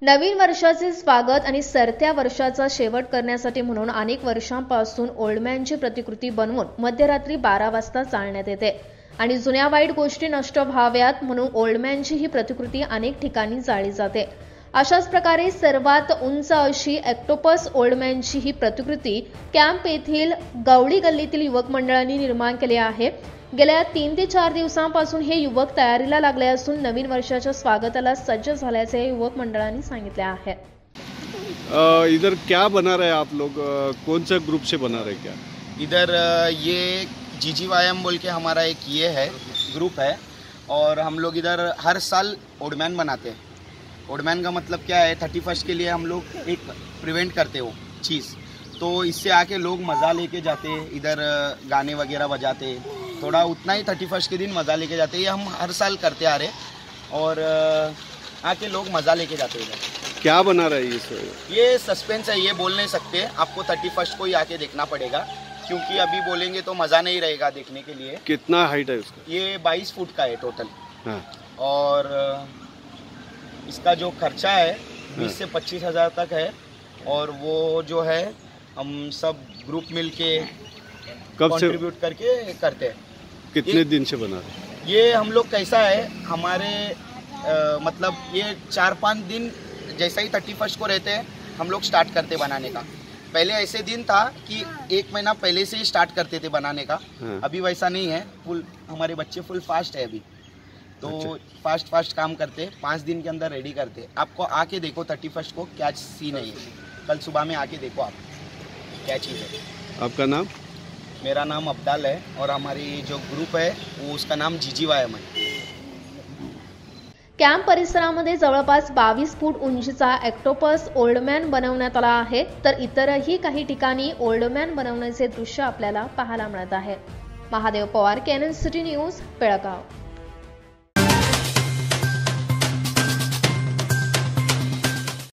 नवीन वर्षाचे स्वागत आणि सरत्या वर्षाचा शेवट करण्यासाठी म्हणून अनेक वर्षांपासून ओल्डमॅनची प्रतिकृती बनवून मध्यरात्री 12 वाजता चालण्यात येते आणि जुन्या वाईट गोष्टी नष्ट व्हाव्यात म्हणून ओल्डमॅनची ही प्रतिकृती अनेक ठिकाणी जाळली जाते। अशाच प्रकारे सर्वात उंच अशी ऑक्टोपस ओल्डमॅनची ही प्रतिकृती कॅम्प येथील गवळी गल्लीतील युवक मंडळांनी निर्माण केली आहे। गेल्या 3 ते 4 दिवसांपासून हे युवक तयारीला लागले असून नवीन वर्षाच्या स्वागताला सज्ज झाल्याचे युवक मंडळांनी सांगितले आहे। इधर क्या बना रहे आप लोग, कौन से ग्रुप से बना रहे क्या? इधर ये जीजीवायम बोल के हमारा एक ये है ग्रुप है और हम लोग इधर हर साल ओल्डमैन बनाते हैं। ओल्डमैन का मतलब क्या है, 31st के लिए हम लोग एक प्रिवेंट करते हो चीज़, तो इससे आके लोग मज़ा लेके जाते, इधर गाने वगैरह बजाते, थोड़ा उतना ही 31st के दिन मज़ा लेके जाते। ये हम हर साल करते आ रहे और आके लोग मज़ा लेके जाते इधर। क्या बना रहे हैं इस? ये सस्पेंस है, ये बोल नहीं सकते, आपको 31st को ही आके देखना पड़ेगा क्योंकि अभी बोलेंगे तो मज़ा नहीं रहेगा देखने के लिए। कितना हाइट है उसका? ये 22 फुट का है टोटल। हाँ। और इसका जो खर्चा है 20 से 25 हज़ार तक है और वो जो है हम सब ग्रुप मिलके कंट्रीब्यूट करके करते हैं। कितने दिन से बना रहे? ये हम लोग कैसा है, हमारे मतलब ये 4-5 दिन जैसा ही 31st को रहते हैं हम लोग स्टार्ट करते बनाने का। पहले ऐसे दिन था कि 1 महीना पहले से ही स्टार्ट करते थे बनाने का। हाँ। अभी वैसा नहीं है, फुल हमारे बच्चे फुल फास्ट है अभी, तो फास्ट काम करते, 5 दिन के अंदर रेडी करते। आपको आके देखो 31st को क्या सीन है, कल सुबह में आके देखो आप क्या चीज़ है। आपका नाम? मेरा नाम अब्दाल है और हमारी जो ग्रुप है वो उसका नाम जीजीवायम है। कॅम्प परिसरामध्ये जवळपास 22 फूट उंचीचा ऑक्टोपस ओल्डमॅन बनवण्यात आला आहे, तर इतरही काही ठिकाणी ओल्डमॅन बनवण्याचे दृश्य आपल्याला पाहायला मिळत आहे। Mahadev Pawar, KNN city news, Belgaum.